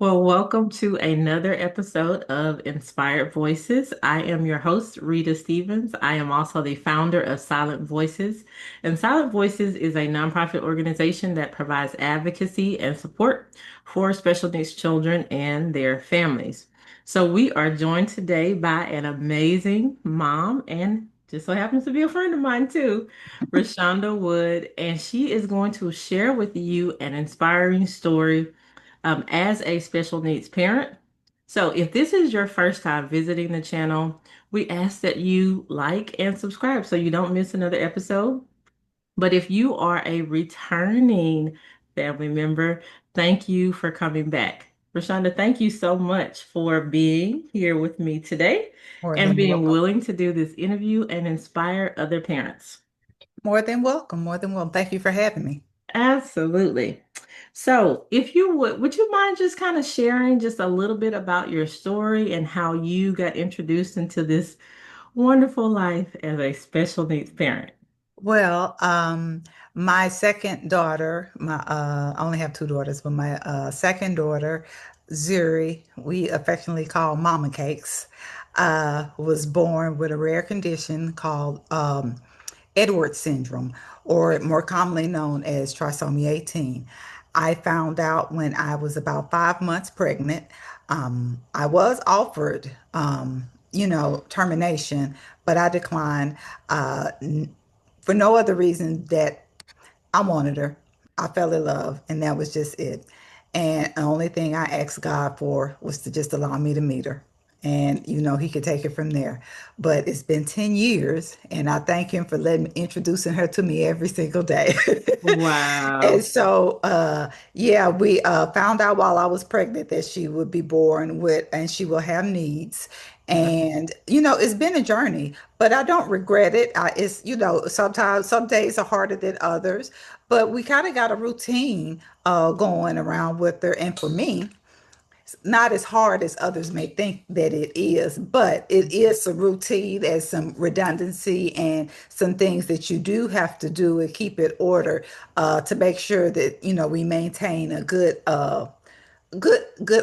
Well, welcome to another episode of Inspired Voices. I am your host, Rita Stevens. I am also the founder of Silent Voices. And Silent Voices is a nonprofit organization that provides advocacy and support for special needs children and their families. So we are joined today by an amazing mom and just so happens to be a friend of mine too, Roshonda Wood, and she is going to share with you an inspiring story as a special needs parent. So, if this is your first time visiting the channel, we ask that you like and subscribe so you don't miss another episode. But if you are a returning family member, thank you for coming back. Rashonda, thank you so much for being here with me today More and than being welcome. willing to do this interview and inspire other parents. More than welcome. More than welcome. Thank you for having me. Absolutely. So, if you would you mind just kind of sharing just a little bit about your story and how you got introduced into this wonderful life as a special needs parent? Well, my second daughter, I only have two daughters, but my second daughter, Zuri, we affectionately call Mama Cakes, was born with a rare condition called Edwards syndrome, or more commonly known as trisomy 18. I found out when I was about 5 months pregnant. I was offered, termination, but I declined for no other reason that I wanted her. I fell in love, and that was just it. And the only thing I asked God for was to just allow me to meet her. And, he could take it from there. But it's been 10 years, and I thank him for introducing her to me every single day. And Wow. so, yeah, we found out while I was pregnant that she would be born with, and she will have needs. Yeah. And, it's been a journey, but I don't regret it. Sometimes some days are harder than others, but we kind of got a routine going around with her. And for me, it's not as hard as others may think that it is, but it is some routine and some redundancy and some things that you do have to do and keep it order to make sure that we maintain a good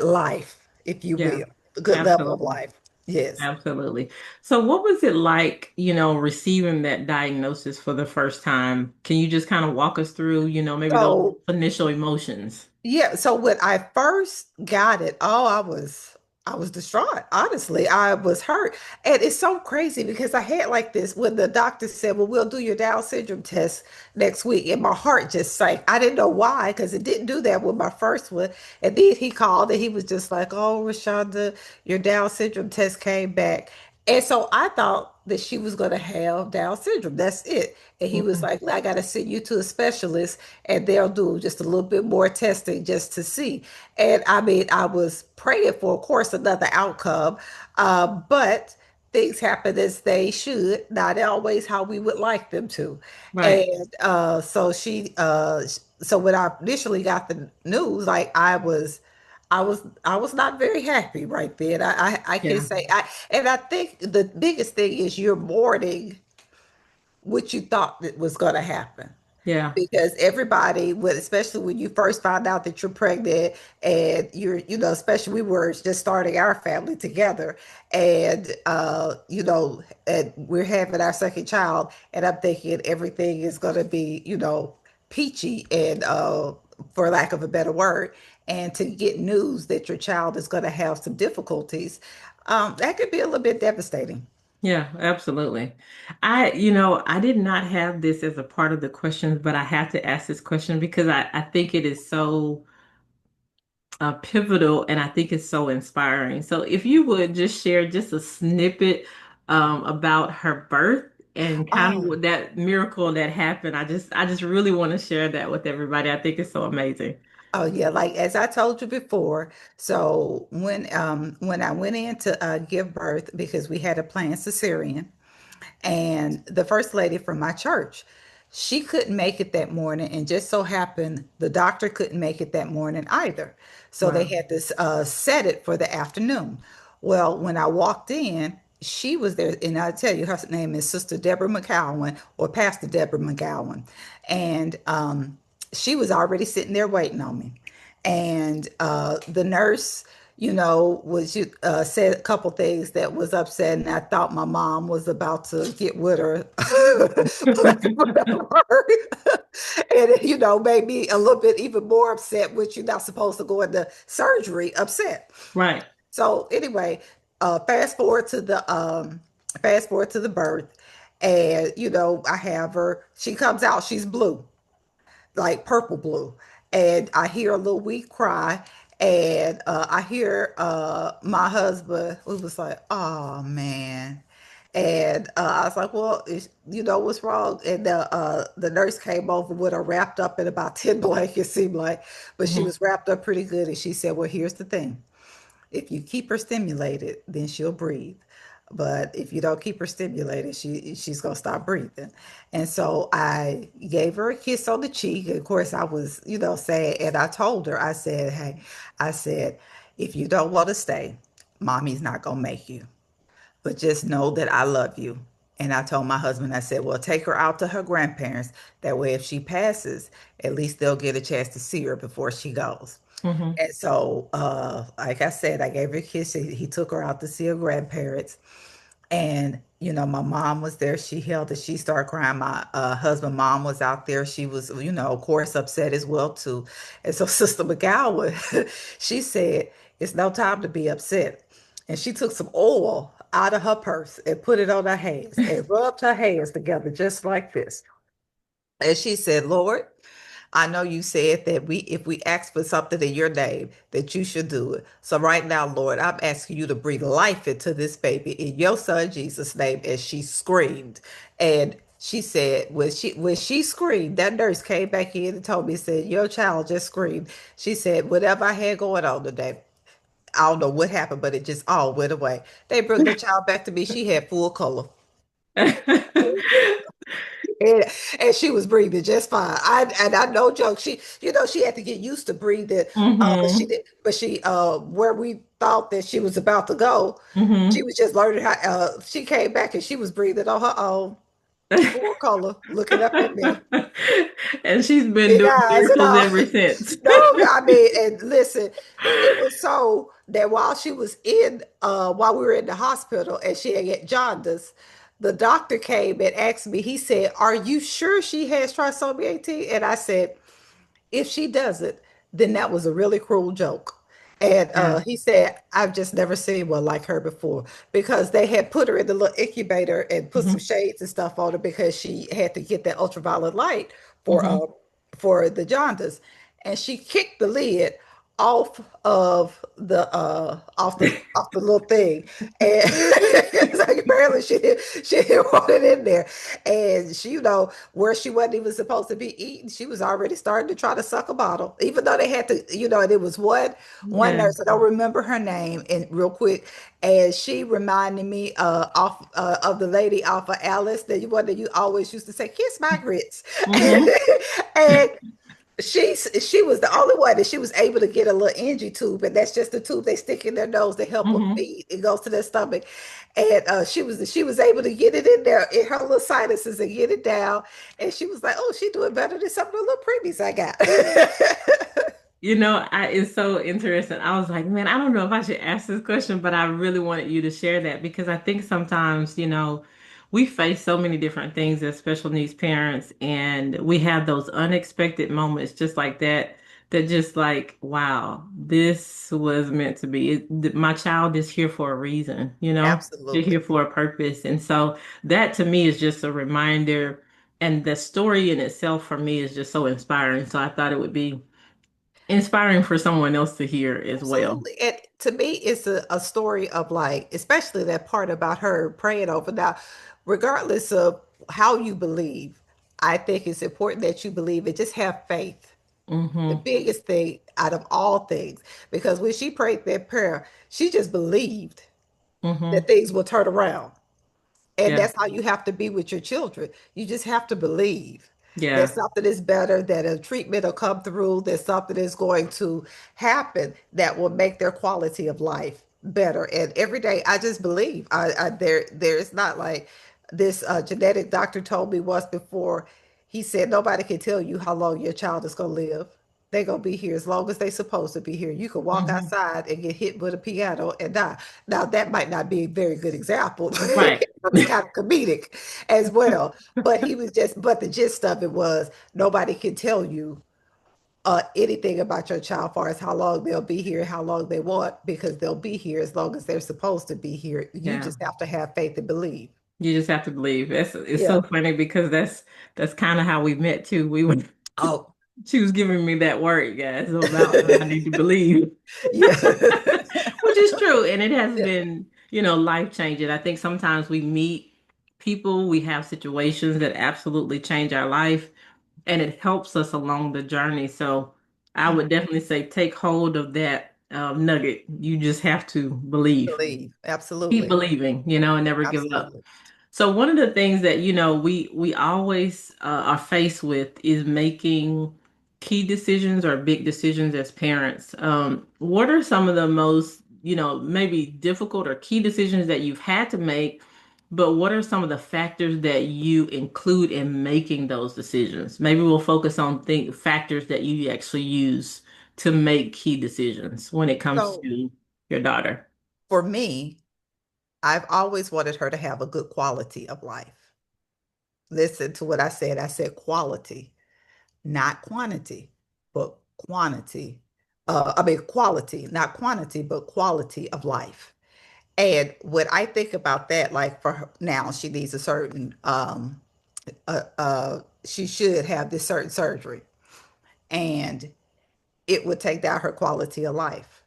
life, if you Yeah. will, a good level of Absolutely. life. Yes. Absolutely. So, what was it like, receiving that diagnosis for the first time? Can you just kind of walk us through, maybe those So initial emotions? yeah, so when I first got it, I was distraught. Honestly, I was hurt. And it's so crazy because I had like this when the doctor said, "Well, we'll do your Down syndrome test next week." And my heart just sank. I didn't know why, because it didn't do that with my first one. And then he called and he was just like, "Oh, Rashonda, your Down syndrome test came back." And so I thought that she was going to have Down syndrome. That's it. And he was Mhm. like, "I got to send you to a specialist and they'll do just a little bit more testing just to see." And I mean, I was praying for, of course, another outcome, but things happen as they should, not always how we would like them to. Right. And so when I initially got the news, like I was not very happy right then. I can Yeah. say and I think the biggest thing is you're mourning what you thought that was going to happen, Yeah. because everybody would, especially when you first find out that you're pregnant and especially we were just starting our family together, and and we're having our second child, and I'm thinking everything is going to be peachy and for lack of a better word, and to get news that your child is going to have some difficulties, that could be a little bit devastating. Yeah, absolutely. I did not have this as a part of the questions, but I have to ask this question because I think it is so pivotal and I think it's so inspiring. So if you would just share just a snippet about her birth and kind of Oh, what that miracle that happened. I just really want to share that with everybody. I think it's so amazing. Oh yeah, like as I told you before, so when I went in to give birth, because we had a planned cesarean, and the first lady from my church, she couldn't make it that morning, and just so happened the doctor couldn't make it that morning either. So they Wow. had to set it for the afternoon. Well, when I walked in, she was there, and I tell you, her name is Sister Deborah McCowan, or Pastor Deborah McCowan, and she was already sitting there waiting on me. and the nurse, was said a couple things that was upsetting. I thought my mom was about to get with her, and it, made me a little bit even more upset, which you're not supposed to go into surgery upset. Right. So anyway, fast forward to the birth, and I have her. She comes out. She's blue, like purple blue. And I hear a little weak cry. And I hear my husband, who was like, oh man. And I was like, well, what's wrong? And the nurse came over with her wrapped up in about 10 blankets, seemed like, but she Hmm. was wrapped up pretty good. And she said, well, here's the thing. If you keep her stimulated, then she'll breathe. But if you don't keep her stimulated, she's gonna stop breathing. And so I gave her a kiss on the cheek. Of course, I was, sad, and I told her, I said, "Hey, I said, if you don't want to stay, mommy's not gonna make you. But just know that I love you." And I told my husband, I said, well, take her out to her grandparents. That way, if she passes, at least they'll get a chance to see her before she goes. Hmm. And so, like I said, I gave her a kiss. He took her out to see her grandparents. And, my mom was there. She held it. She started crying. My husband, mom was out there. She was, of course, upset as well, too. And so Sister McGowan, she said, it's no time to be upset. And she took some oil out of her purse and put it on her hands and rubbed her hands together just like this. And she said, Lord, I know you said that if we ask for something in your name, that you should do it. So right now, Lord, I'm asking you to breathe life into this baby in your son Jesus' name. And she screamed. And she said, when she screamed, that nurse came back in and told me, said, your child just screamed. She said, whatever I had going on today, I don't know what happened, but it just all went away. They brought the child back to me. She had full color. And, and she was breathing just fine. I no joke. She had to get used to breathing. But she Hmm. did. But she where we thought that she was about to go, she Hmm. was just learning how. She came back and she was breathing on her own, full color, looking up at me, And she's been big doing eyes and miracles all. ever since. No, I mean, and listen, it was so that while we were in the hospital and she had get jaundice, the doctor came and asked me, he said, are you sure she has trisomy 18? And I said, if she doesn't, then that was a really cruel joke. And Yeah. he said, I've just never seen one like her before because they had put her in the little incubator and put some Hmm. shades and stuff on her because she had to get that ultraviolet light for Hmm. uh for the jaundice. And she kicked the lid off of the little thing. And it's like apparently she didn't want it in there. And she, where she wasn't even supposed to be eating, she was already starting to try to suck a bottle, even though they had to, and it was one Yeah. nurse, I don't remember her name, and real quick, and she reminded me off of the lady off of Alice, that you always used to say, kiss my grits. Hmm. And she was the only one that she was able to get a little NG tube, and that's just the tube they stick in their nose to help them Hmm. feed. It goes to their stomach, and she was able to get it in there in her little sinuses and get it down. And she was like, "Oh, she doing better than some of the little preemies I got." It's so interesting. I was like, man, I don't know if I should ask this question, but I really wanted you to share that because I think sometimes, we face so many different things as special needs parents, and we have those unexpected moments just like that, that just like, wow, this was meant to be. My child is here for a reason, they're here Absolutely. for a purpose. And so that to me is just a reminder. And the story in itself for me is just so inspiring. So I thought it would be inspiring for someone else to hear as well. Absolutely. And to me, it's a story of like, especially that part about her praying over. Now, regardless of how you believe, I think it's important that you believe and just have faith. The Hmm. biggest thing out of all things, because when she prayed that prayer, she just believed that Hmm. things will turn around. And Yeah. that's how you have to be with your children. You just have to believe that Yeah. something is better, that a treatment will come through, that something is going to happen that will make their quality of life better. And every day I just believe. There's not like this genetic doctor told me once before. He said nobody can tell you how long your child is going to live. They're gonna be here as long as they supposed to be here. You can walk Hmm. outside and get hit with a piano and die. Now that might not be a very good example. Right. It was kind of comedic as well. But he was just, but the gist of it was nobody can tell you anything about your child, far as how long they'll be here, how long they want, because they'll be here as long as they're supposed to be here. You Yeah. just have to have faith and believe. You just have to believe. It's Yeah. so funny because that's kind of how we met too. We would Oh, she was giving me that word, guys, about I need to believe. yeah. Which is true. And it has Yeah. been, life changing. I think sometimes we meet people, we have situations that absolutely change our life, and it helps us along the journey. So I would definitely say take hold of that nugget. You just have to believe. Believe. Keep Absolutely. believing, and never give up. Absolutely. So one of the things that we always are faced with is making key decisions or big decisions as parents. What are some of the most maybe difficult or key decisions that you've had to make? But what are some of the factors that you include in making those decisions? Maybe we'll focus on factors that you actually use to make key decisions when it comes So to your daughter. for me, I've always wanted her to have a good quality of life. Listen to what I said. I said quality, not quantity, but quantity. I mean, quality, not quantity, but quality of life. And when I think about that, like for her, now, she needs a certain, she should have this certain surgery, and it would take down her quality of life.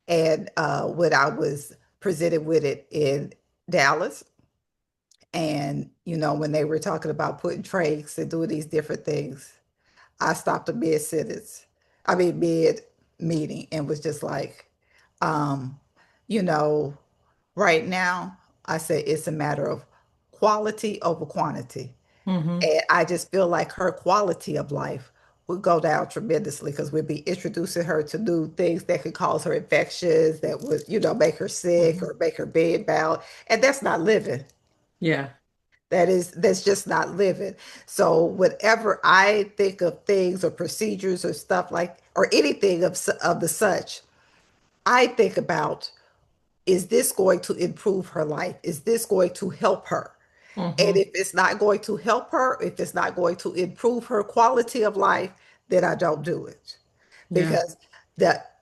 And when I was presented with it in Dallas, and when they were talking about putting trachs and doing these different things, I stopped a mid sentence, I mean mid meeting, and was just like, um, you know, right now, I say it's a matter of quality over quantity. Mm-hmm. And I just feel like her quality of life would go down tremendously because we'd be introducing her to new things that could cause her infections, that would, make her sick Hmm. or make her bed bound. And that's not living. Yeah. That's just not living. So whenever I think of things or procedures or stuff like or anything of the such, I think about, is this going to improve her life? Is this going to help her? And Mm-hmm. if it's not going to help her, if it's not going to improve her quality of life, then I don't do it. Yeah. Because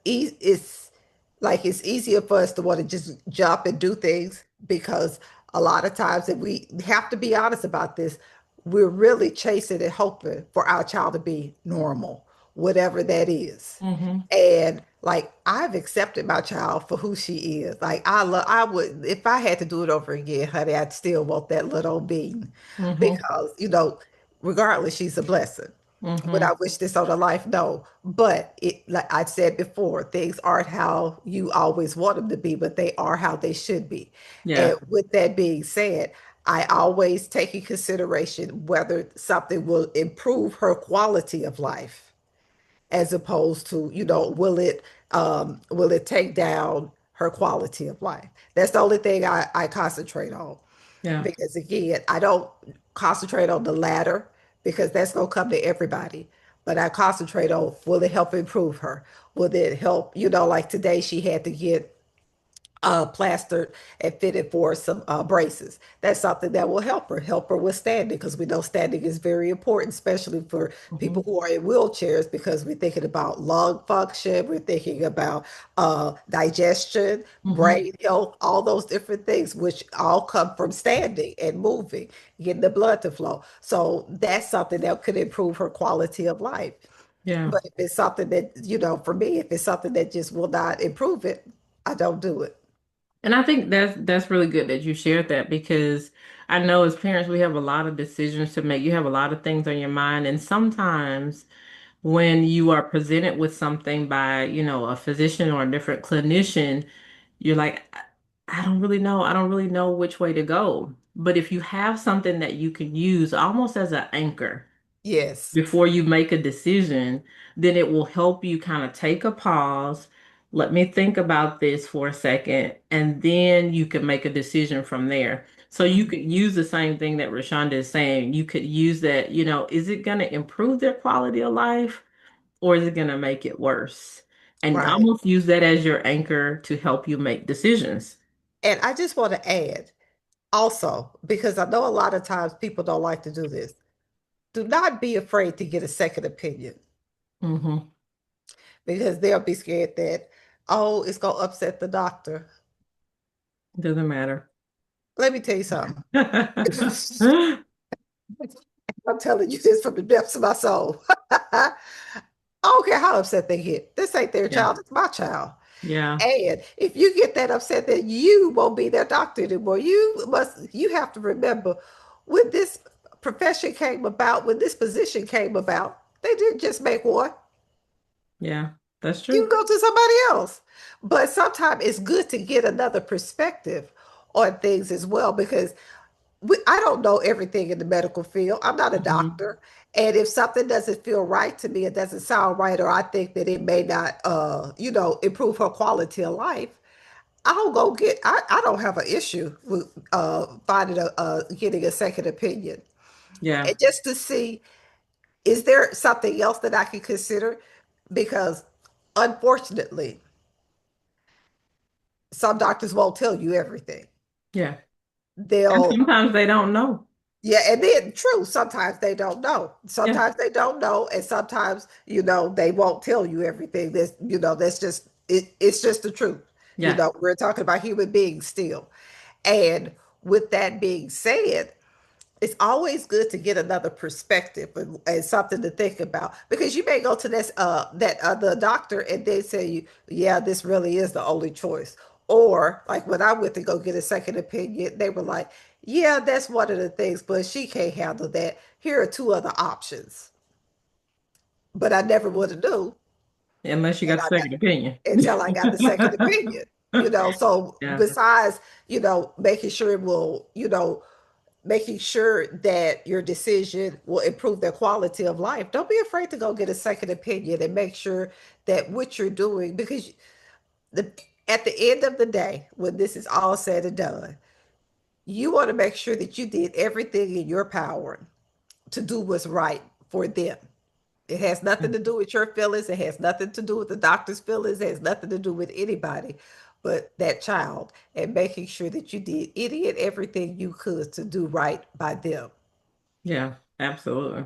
it's like it's easier for us to want to just jump and do things because a lot of times, and we have to be honest about this, we're really chasing and hoping for our child to be normal, whatever that is. Mm-hmm. And like I've accepted my child for who she is. Like I would, if I had to do it over again, honey, I'd still want that little old bean Mm-hmm. because, regardless, she's a blessing. Would Mm-hmm. I wish this on her life? No. But it, like I said before, things aren't how you always want them to be, but they are how they should be. And Yeah. with that being said, I always take in consideration whether something will improve her quality of life as opposed to, will it take down her quality of life? That's the only thing I concentrate on. Yeah. Because again, I don't concentrate on the latter because that's gonna come to everybody. But I concentrate on, will it help improve her? Will it help, like today she had to get plastered and fitted for some braces. That's something that will help her with standing, because we know standing is very important, especially for Mm-hmm. people who are in wheelchairs, because we're thinking about lung function, we're thinking about digestion, Mm-hmm. brain health, all those different things, which all come from standing and moving, getting the blood to flow. So that's something that could improve her quality of life. Yeah. But if it's something that, for me, if it's something that just will not improve it, I don't do it. And I think that's really good that you shared that because I know as parents we have a lot of decisions to make. You have a lot of things on your mind, and sometimes when you are presented with something by, a physician or a different clinician, you're like, I don't really know. I don't really know which way to go. But if you have something that you can use almost as an anchor Yes. before you make a decision, then it will help you kind of take a pause. Let me think about this for a second, and then you can make a decision from there. So you Mhm. could use the same thing that Roshonda is saying. You could use that, is it going to improve their quality of life? or is it going to make it worse? And Right. almost use that as your anchor to help you make decisions. And I just want to add also, because I know a lot of times people don't like to do this, do not be afraid to get a second opinion Hmm. because they'll be scared that, oh, it's going to upset the doctor. Doesn't matter. Let me tell you something. I'm telling you this from the depths of my soul. I don't care how upset they get. This ain't their Yeah. child, it's my child. Yeah. And if you get that upset that you won't be their doctor anymore, you have to remember when this profession came about, when this position came about, they didn't just make one. Yeah. That's You true. can go to somebody else. But sometimes it's good to get another perspective on things as well because I don't know everything in the medical field. I'm not a Hmm. doctor. And if something doesn't feel right to me, it doesn't sound right, or I think that it may not, improve her quality of life, I'll go get. I don't have an issue with finding getting a second opinion, Yeah. and just to see is there something else that I can consider, because unfortunately, some doctors won't tell you everything. Yeah. And They'll sometimes they don't know. Yeah, and then true, sometimes they don't know. Yeah. Sometimes they don't know, and sometimes, they won't tell you everything. That's just it's just the truth. Yeah. We're talking about human beings still. And with that being said, it's always good to get another perspective and something to think about, because you may go to this that other doctor and they say you, yeah, this really is the only choice. Or like when I went to go get a second opinion, they were like, yeah, that's one of the things, but she can't handle that. Here are two other options. But I never would have knew, Unless you and got a I got second opinion. until I got the second opinion. So Yeah. besides, making sure it will, making sure that your decision will improve their quality of life. Don't be afraid to go get a second opinion and make sure that what you're doing, because the at the end of the day, when this is all said and done, you want to make sure that you did everything in your power to do what's right for them. It has nothing to do with your feelings. It has nothing to do with the doctor's feelings. It has nothing to do with anybody but that child, and making sure that you did any and everything you could to do right by them. Yeah, absolutely.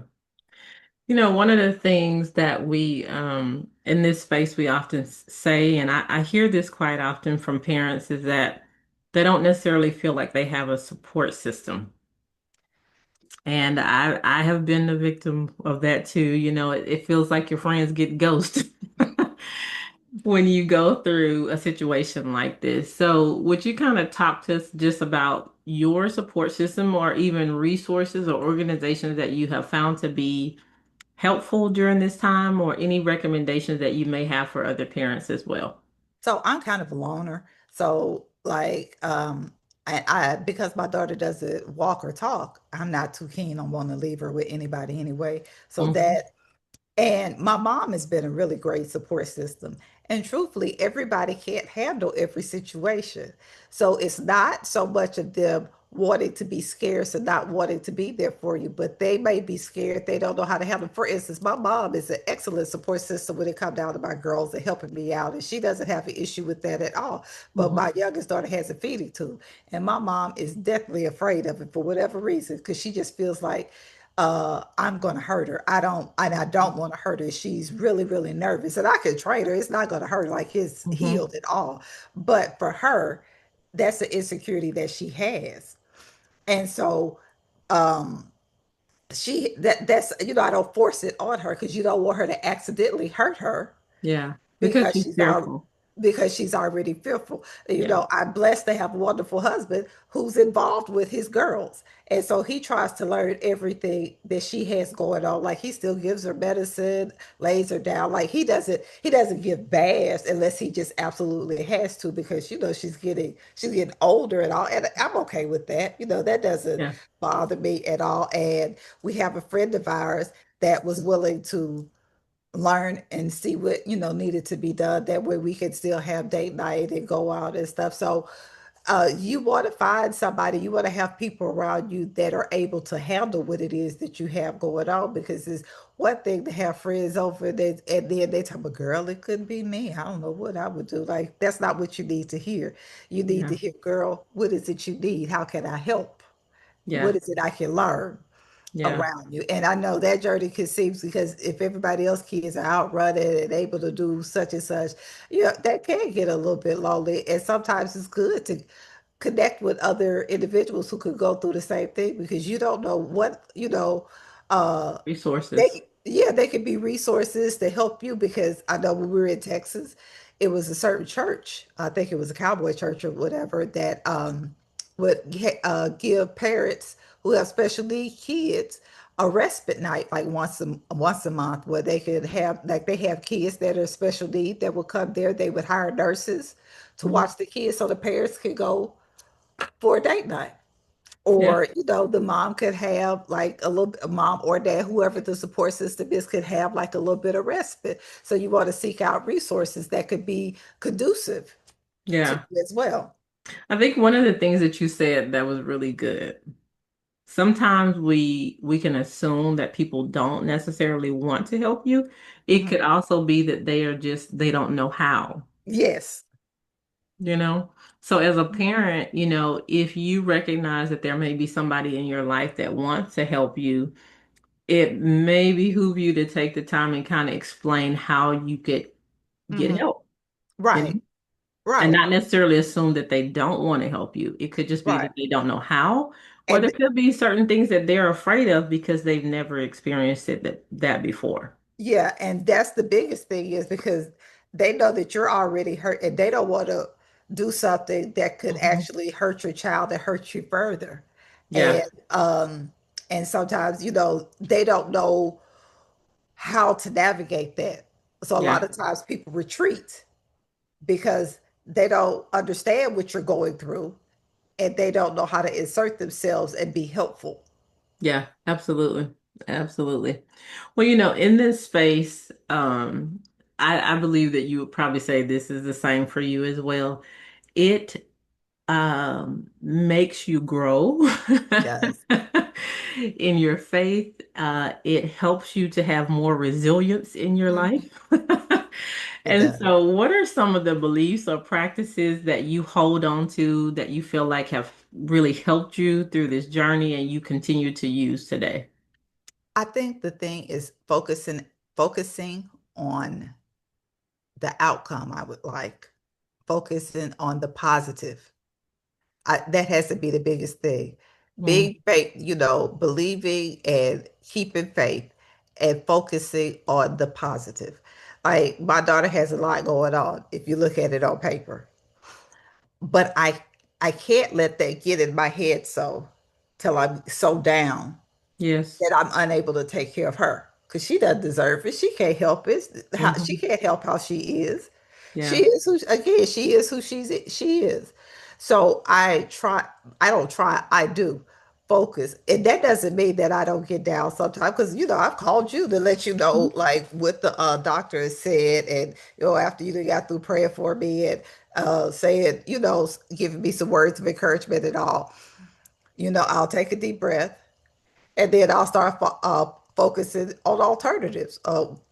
One of the things that we in this space we often say, and I hear this quite often from parents, is that they don't necessarily feel like they have a support system. And I have been the victim of that too. It feels like your friends get ghosted when you go through a situation like this. So, would you kind of talk to us just about your support system or even resources or organizations that you have found to be helpful during this time, or any recommendations that you may have for other parents as well? So I'm kind of a loner. So like I because my daughter doesn't walk or talk, I'm not too keen on wanting to leave her with anybody anyway. So Hmm. that and my mom has been a really great support system. And truthfully, everybody can't handle every situation. So it's not so much of them wanting to be scarce and not wanting to be there for you, but they may be scared. They don't know how to handle. For instance, my mom is an excellent support system when it comes down to my girls and helping me out. And she doesn't have an issue with that at all. But Hmm. my youngest daughter has a feeding tube. And my mom is definitely afraid of it for whatever reason, because she just feels like I'm gonna hurt her. I don't want to hurt her. She's really, really nervous. And I could train her. It's not gonna hurt her like it's Hmm. healed at all. But for her, that's the insecurity that she has. And so um that's I don't force it on her because you don't want her to accidentally hurt her Yeah, because because she's she's our fearful. because she's already fearful. Yeah. I'm blessed to have a wonderful husband who's involved with his girls. And so he tries to learn everything that she has going on. Like he still gives her medicine, lays her down. Like he doesn't give baths unless he just absolutely has to, because she's getting older and all. And I'm okay with that. That doesn't Yeah. bother me at all. And we have a friend of ours that was willing to learn and see what needed to be done, that way we could still have date night and go out and stuff. So You want to find somebody, you want to have people around you that are able to handle what it is that you have going on, because it's one thing to have friends over there and then they tell me, girl, it couldn't be me. I don't know what I would do. Like, that's not what you need to hear. You need to Yeah. hear, girl, what is it you need? How can I help? What Yeah. is it I can learn Yeah. around you? And I know that journey can seem, because if everybody else kids are out running and able to do such and such, that can get a little bit lonely. And sometimes it's good to connect with other individuals who could go through the same thing, because you don't know what, uh, Resources. they could be resources to help you. Because I know when we were in Texas, it was a certain church, I think it was a cowboy church or whatever, that would give parents who have special need kids a respite night, like once a month, where they could have, like, they have kids that are special need that would come there. They would hire nurses to Mhm. watch the kids so the parents could go for a date night. Yeah. Or, the mom could have like a little bit, mom or dad, whoever the support system is, could have like a little bit of respite. So you want to seek out resources that could be conducive to Yeah. you as well. I think one of the things that you said that was really good. Sometimes we can assume that people don't necessarily want to help you. It Mhm. could also be that they don't know how, Yes. you know? So as a parent, if you recognize that there may be somebody in your life that wants to help you, it may behoove you to take the time and kind of explain how you could get Hmm. help, you Right. know? And Right. not necessarily assume that they don't want to help you. It could just be Right. that they don't know how, or there And could be certain things that they're afraid of because they've never experienced that before. yeah, and that's the biggest thing, is because they know that you're already hurt and they don't want to do something that could Hmm. actually hurt your child and hurt you further. Yeah, And and sometimes, they don't know how to navigate that. So a lot yeah, of times people retreat because they don't understand what you're going through and they don't know how to insert themselves and be helpful. yeah, absolutely. Absolutely. Well, in this space, I believe that you would probably say this is the same for you as well. It makes you grow Yes, in your faith. It helps you to have more resilience in your life. mhm, it And does. so, what are some of the beliefs or practices that you hold on to that you feel like have really helped you through this journey and you continue to use today? I think the thing is focusing on the outcome. I would like focusing on the positive. That has to be the biggest thing. Mm, Being faith, believing and keeping faith and focusing on the positive. Like, my daughter has a lot going on if you look at it on paper, but I can't let that get in my head so till I'm so down yes. that I'm unable to take care of her, because she doesn't deserve it. She can't help it. She Hmm. can't help how she is. She Yeah. is who, again, she is who she is. So I don't try, I do focus. And that doesn't mean that I don't get down sometimes, because I've called you to let you know, like, what the doctor has said. And after you got through praying for me and saying, giving me some words of encouragement and all, I'll take a deep breath, and then I'll start focusing on alternatives.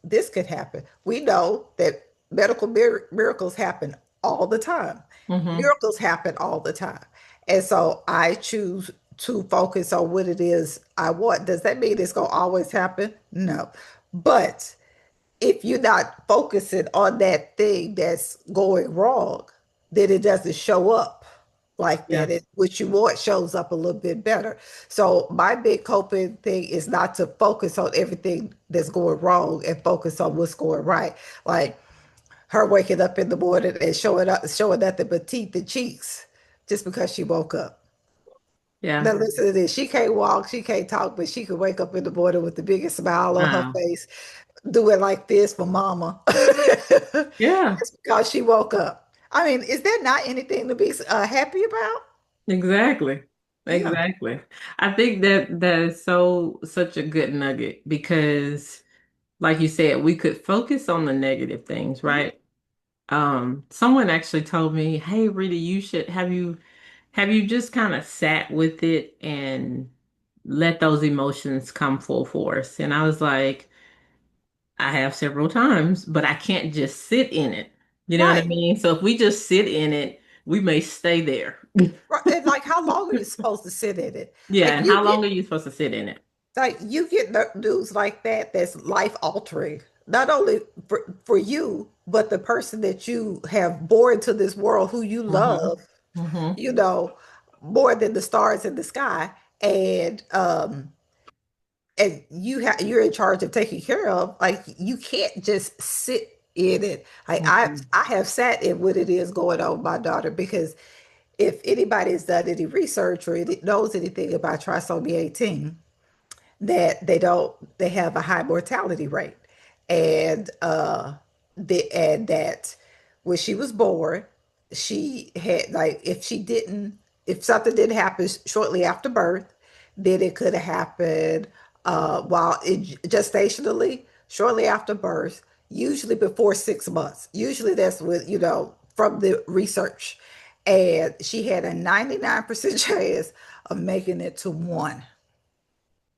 This could happen. We know that medical miracles happen all the time. Hmm. Miracles happen all the time. And so I choose to focus on what it is I want. Does that mean it's going to always happen? No. But if you're not focusing on that thing that's going wrong, then it doesn't show up like that. Yeah. What you want shows up a little bit better. So my big coping thing is not to focus on everything that's going wrong and focus on what's going right. Like her waking up in the morning and showing nothing but teeth and cheeks just because she woke up. Yeah. Now listen to this. She can't walk, she can't talk, but she could wake up in the morning with the biggest smile on her Wow. face, do it like this for mama. Yeah. Just because she woke up. I mean, is that not anything to be happy about? Exactly. Yeah. Exactly. I think that is such a good nugget because like you said, we could focus on the negative things, Mhm. right? Someone actually told me, "Hey, Rita, you should have you." have you just kind of sat with it and let those emotions come full force? And I was like, I have several times, but I can't just sit in it. You know what I Right. mean? So if we just sit in it, we may stay there. Right. And like, how long are you supposed to sit in it? Yeah, Like and you how get long are you supposed to sit in it? you get news like that that's life altering, not only for you, but the person that you have born to this world who you Mm-hmm. love, Mm-hmm. you know, more than the stars in the sky. And you're in charge of taking care of, like, you can't just sit in it. Like Mm-hmm. I have sat in what it is going on with my daughter, because if anybody has done any research or knows anything about trisomy 18, that they have a high mortality rate. And that when she was born, she had, like, if something didn't happen shortly after birth, then it could have happened while gestationally, shortly after birth, usually before 6 months. Usually that's what, from the research. And she had a 99% chance of making it to one,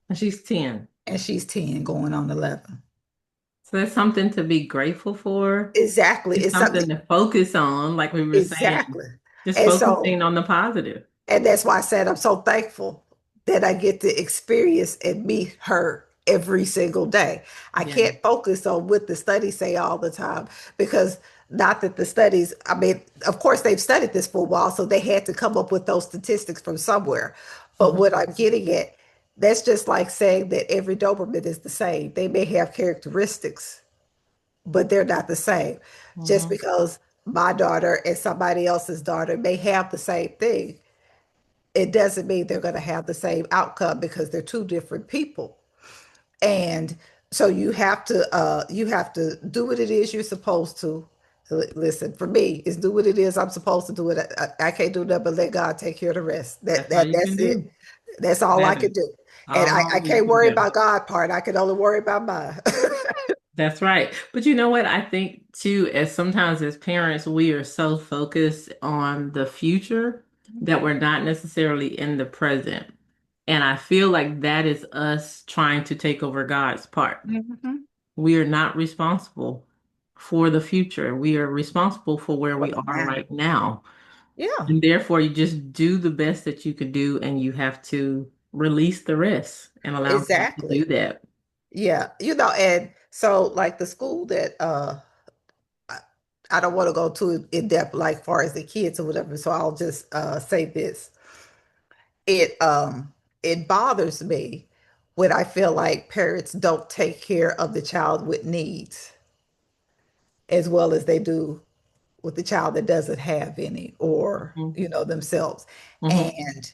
And she's 10. and she's 10 going on 11. So that's something to be grateful for. Exactly. It's It's something. something to focus on, like we were saying, Exactly. just And so, focusing on the positive. and that's why I said I'm so thankful that I get to experience and meet her every single day. I Yeah. can't focus on what the studies say all the time, because not that the studies, I mean, of course they've studied this for a while, so they had to come up with those statistics from somewhere. But what Mm-hmm. I'm getting at, that's just like saying that every Doberman is the same. They may have characteristics, but they're not the same. Just Mm-hmm. because my daughter and somebody else's daughter may have the same thing, it doesn't mean they're going to have the same outcome, because they're two different people. And so you have to do what it is you're supposed to. Listen, for me, is do what it is I'm supposed to do. It. I can't do nothing but let God take care of the rest. That's all you can That's it. do. That's all I That can is do. And I all you can't can worry do. about God part. I can only worry about mine. That's right. But you know what? I think too, as sometimes as parents, we are so focused on the future that we're not necessarily in the present. And I feel like that is us trying to take over God's part. Mhm. We are not responsible for the future. We are responsible for where For we the are now. right now. Yeah, And therefore, you just do the best that you can do, and you have to release the rest and allow God to do exactly. that. Yeah. And so, like, the school that I I don't want to go too in depth, like far as the kids or whatever, so I'll just say this. It bothers me when I feel like parents don't take care of the child with needs as well as they do with the child that doesn't have any, or Mhm. themselves. Mhm. And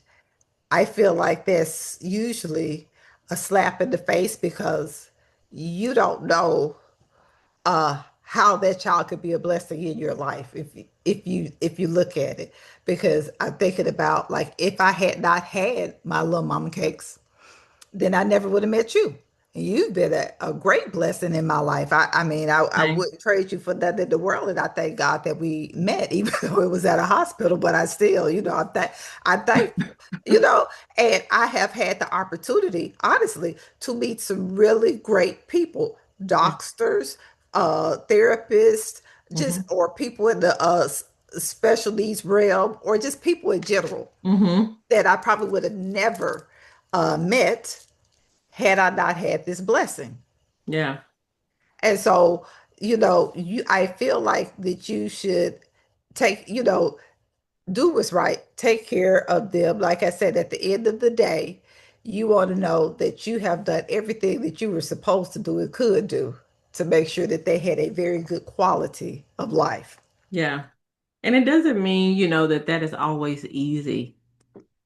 I feel like that's usually a slap in the face, because you don't know how that child could be a blessing in your life, if you look at it. Because I'm thinking about, like, if I had not had my little mama cakes, then I never would have met you. You've been a great blessing in my life. I mean, I Thanks. wouldn't trade you for nothing in the world. And I thank God that we met, even though it was at a hospital, but I still, I'm thankful, and I have had the opportunity, honestly, to meet some really great people, doctors, therapists, just, Mhm. or people in the special needs realm, or just people in general Mhm. that I probably would have never met had I not had this blessing. Yeah. And so, I feel like that you should take, do what's right, take care of them. Like I said, at the end of the day, you want to know that you have done everything that you were supposed to do and could do to make sure that they had a very good quality of life. Yeah. And it doesn't mean, that that is always easy.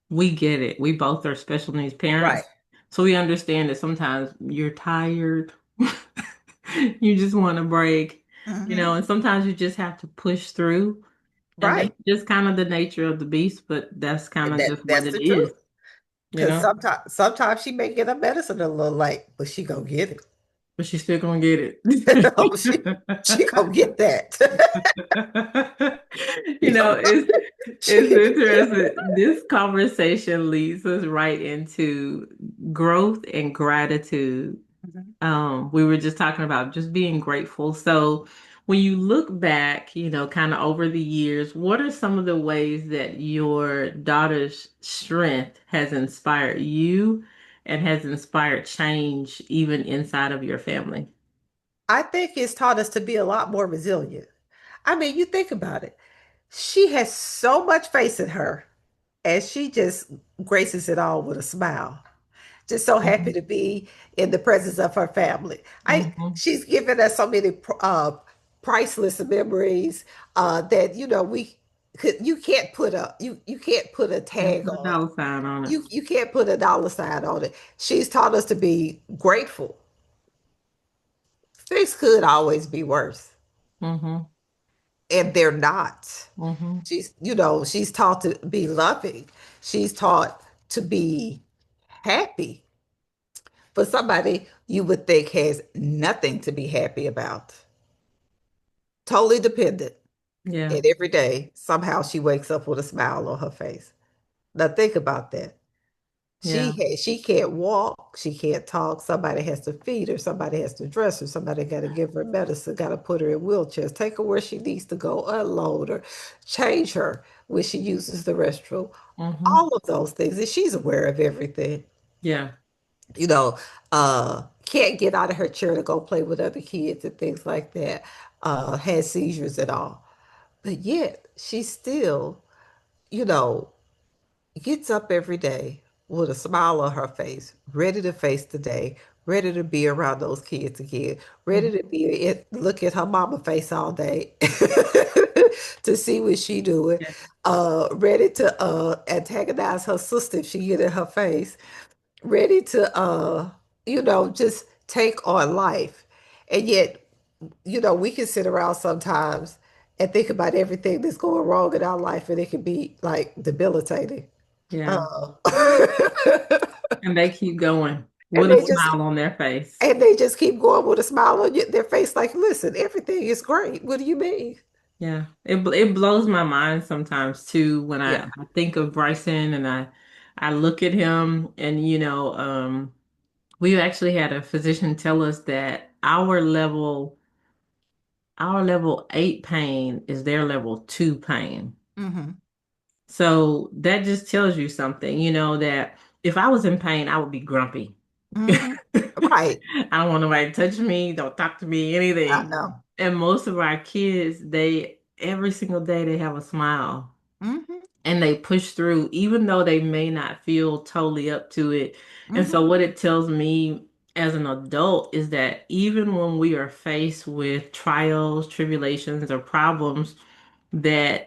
We get it. We both are special needs Right. parents. So we understand that sometimes you're tired. You just want a break, Hmm. and sometimes you just have to push through. And that's Right. just kind of the nature of the beast, but that's kind And of just what that's it the is, truth. you Because know? sometimes she may get her medicine a little late, but she gonna get it. but she's still gonna get Oh, she gonna get that. it. She It's gonna get interesting. This conversation leads us right into growth and gratitude. that. We were just talking about just being grateful. So when you look back, kind of over the years, what are some of the ways that your daughter's strength has inspired you and has inspired change even inside of your family? I think it's taught us to be a lot more resilient. I mean, you think about it. She has so much faith in her, and she just graces it all with a smile. Just so happy Mhm. to be in the presence of her family. Mhm. She's given us so many priceless memories that we could you can't put you can't put a And tag put a on. dollar sign on it. You can't put a dollar sign on it. She's taught us to be grateful. Things could always be worse, Mhm. and they're not. Mhm. She's taught to be loving. She's taught to be happy for somebody you would think has nothing to be happy about. Totally dependent. Yeah. And every day, somehow she wakes up with a smile on her face. Now think about that. Yeah. She can't walk, she can't talk. Somebody has to feed her, somebody has to dress her, somebody got to give her medicine, got to put her in wheelchairs, take her where she needs to go, unload her, change her when she uses the restroom. Mhm. All of those things, and she's aware of everything. Yeah. You know, can't get out of her chair to go play with other kids and things like that. Has seizures and all, but yet she still, you know, gets up every day with a smile on her face, ready to face the day, ready to be around those kids again, ready to Mhm. look at her mama face all day to see what she doing, Yeah. ready to antagonize her sister if she get in her face, ready to just take on life. And yet, we can sit around sometimes and think about everything that's going wrong in our life, and it can be like debilitating. Yeah. Uh, And they keep going and with a they just smile on their face. and they just keep going with a smile on their face, like, listen, everything is great. What do you mean? Yeah. It blows my mind sometimes too when I, Yeah. I think of Bryson and I look at him and we actually had a physician tell us that our level 8 pain is their level 2 pain. Hmm. So that just tells you something, that if I was in pain, I would be grumpy. Hmm. Right. I don't want nobody to touch me, don't talk to me, I anything. know. And most of our kids, they every single day they have a smile Hmm. and they push through, even though they may not feel totally up to it. And Hmm. so, what it tells me as an adult is that even when we are faced with trials, tribulations, or problems, that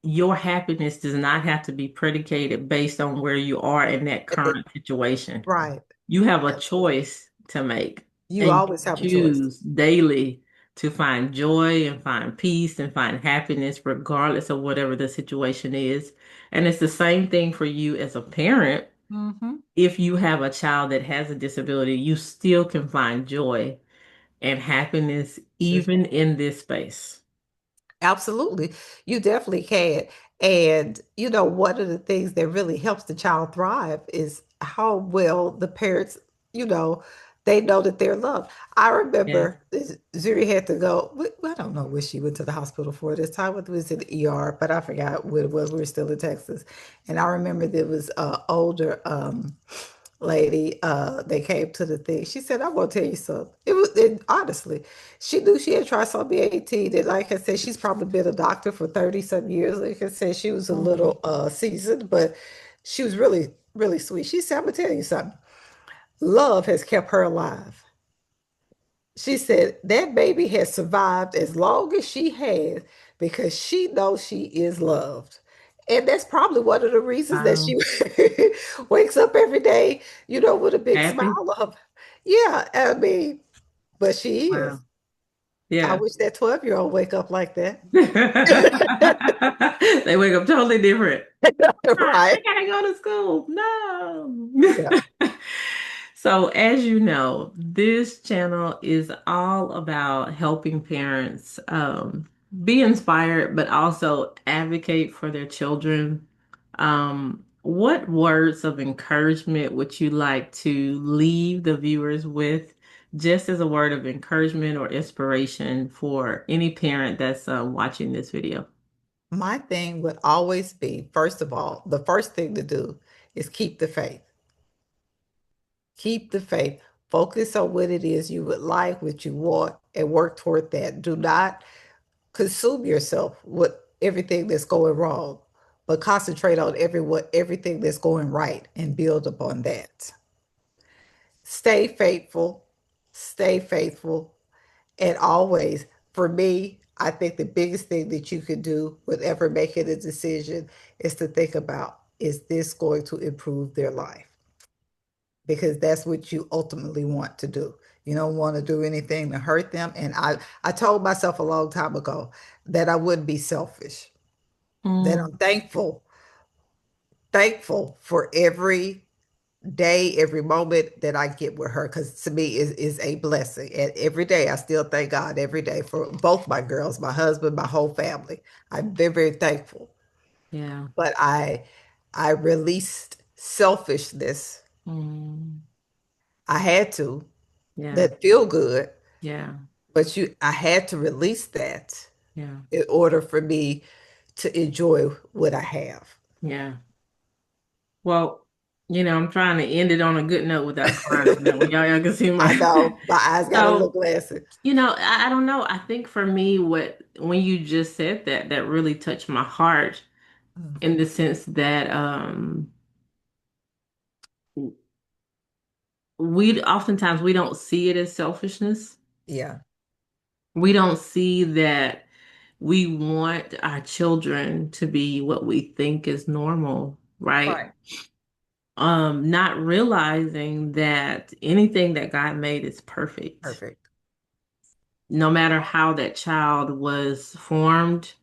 your happiness does not have to be predicated based on where you are in that current situation. Right. You have a Absolutely. choice to make, You and always you have a choice. choose daily to find joy and find peace and find happiness, regardless of whatever the situation is. And it's the same thing for you as a parent. Hmm. If you have a child that has a disability, you still can find joy and happiness even in this space. Absolutely. You definitely can. And, one of the things that really helps the child thrive is how well the parents, you know, they know that they're loved. I Yeah. remember Zuri had to go, I don't know what she went to the hospital for this time. It was in the ER, but I forgot what it was. We were still in Texas. And I remember there was an older lady they came to the thing. She said, I'm gonna tell you something. Honestly, she knew she had trisomy 18, and like I said, she's probably been a doctor for 30 some years. Like I said, she was a Mhm. little seasoned, but she was really really sweet. She said, I'm gonna tell you something. Love has kept her alive. She said that baby has survived as long as she has because she knows she is loved. And that's probably one of the reasons that she Wow. wakes up every day, with a big Happy. smile of, yeah, I mean, but she is. Wow. I Yeah. wish that 12-year-old wake up like that. They wake up totally different. I Right. gotta go to school. No. Yeah. So, as you know, this channel is all about helping parents be inspired, but also advocate for their children. What words of encouragement would you like to leave the viewers with, just as a word of encouragement or inspiration for any parent that's watching this video? My thing would always be, first of all, the first thing to do is keep the faith. Keep the faith. Focus on what it is you would like, what you want, and work toward that. Do not consume yourself with everything that's going wrong, but concentrate on everything that's going right and build upon that. Stay faithful, stay faithful, and always, for me, I think the biggest thing that you could do whenever making a decision is to think about, is this going to improve their life? Because that's what you ultimately want to do. You don't want to do anything to hurt them. And I told myself a long time ago that I wouldn't be selfish, that I'm Mm, thankful for every day, every moment that I get with her, because to me is a blessing. And every day I still thank God every day for both my girls, my husband, my whole family. I'm very, very thankful. yeah. But I released selfishness. Mm, I had to. yeah. That feel good, Yeah. but I had to release that Yeah. in order for me to enjoy what I have. Yeah. Well, I'm trying to end it on a good note without crying on that one. Y'all can see my. I know my eyes got a little So, glassy. I don't know. I think for me, when you just said that, that really touched my heart Mm. in the sense that we oftentimes we don't see it as selfishness. Yeah, We don't see that we want our children to be what we think is normal, right? right. Not realizing that anything that God made is perfect. Perfect. No matter how that child was formed,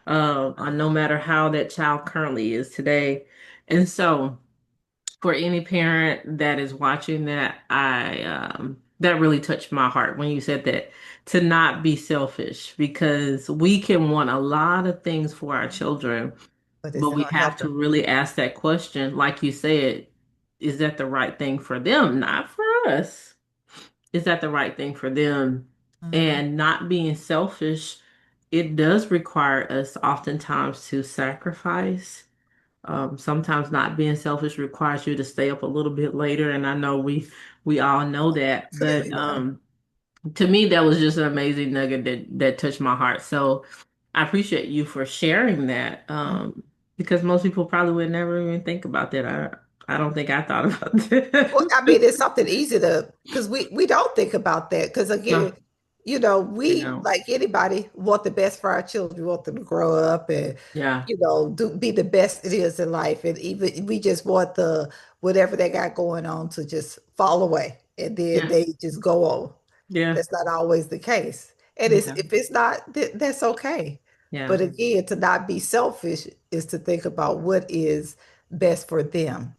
or no matter how that child currently is today. And so, for any parent that is watching that, that really touched my heart when you said that, to not be selfish, because we can want a lot of things for our children, But is but it we gonna have help to them? really ask that question, like you said, is that the right thing for them, not for us? Is that the right thing for them? Mhm. And not being selfish, it does require us oftentimes to sacrifice. Sometimes not being selfish requires you to stay up a little bit later, and I know we all know that. But Yeah. to me, that was just an amazing nugget that touched my heart. So I appreciate you for sharing that, because most people probably would never even think about that. I don't think I thought about Well, that. I mean, it's something easy to, because we don't think about that. Because No, again, you we, know, like anybody, want the best for our children. We want them to grow up and, yeah, be the best it is in life. And even we just want the whatever they got going on to just fall away, and then yeah, they just go on. yeah, That's not always the case. And yeah, if it's not, that's okay. yeah, But again, to not be selfish is to think about what is best for them.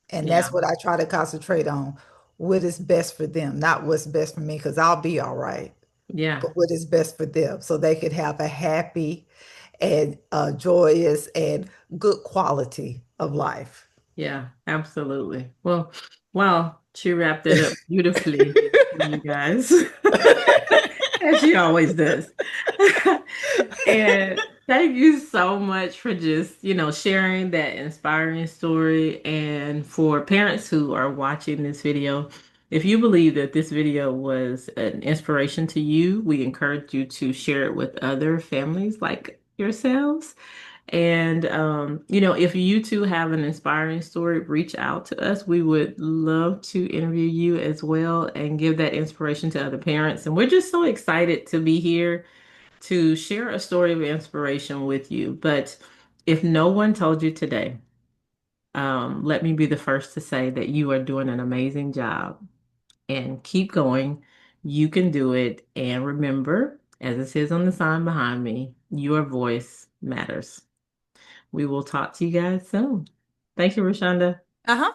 And yeah, that's what I try to concentrate on. What is best for them, not what's best for me, because I'll be all right, yeah, but what is best for them so they can have a happy and joyous and good quality of life. yeah, absolutely. Well, she wrapped it up beautifully for you guys, as she always does. And thank you so much for just, sharing that inspiring story. And for parents who are watching this video, if you believe that this video was an inspiration to you, we encourage you to share it with other families like yourselves. And, if you too have an inspiring story, reach out to us. We would love to interview you as well and give that inspiration to other parents. And we're just so excited to be here to share a story of inspiration with you. But if no one told you today, let me be the first to say that you are doing an amazing job, and keep going. You can do it. And remember, as it says on the sign behind me, your voice matters. We will talk to you guys soon. Thank you, Roshonda. Uh-huh.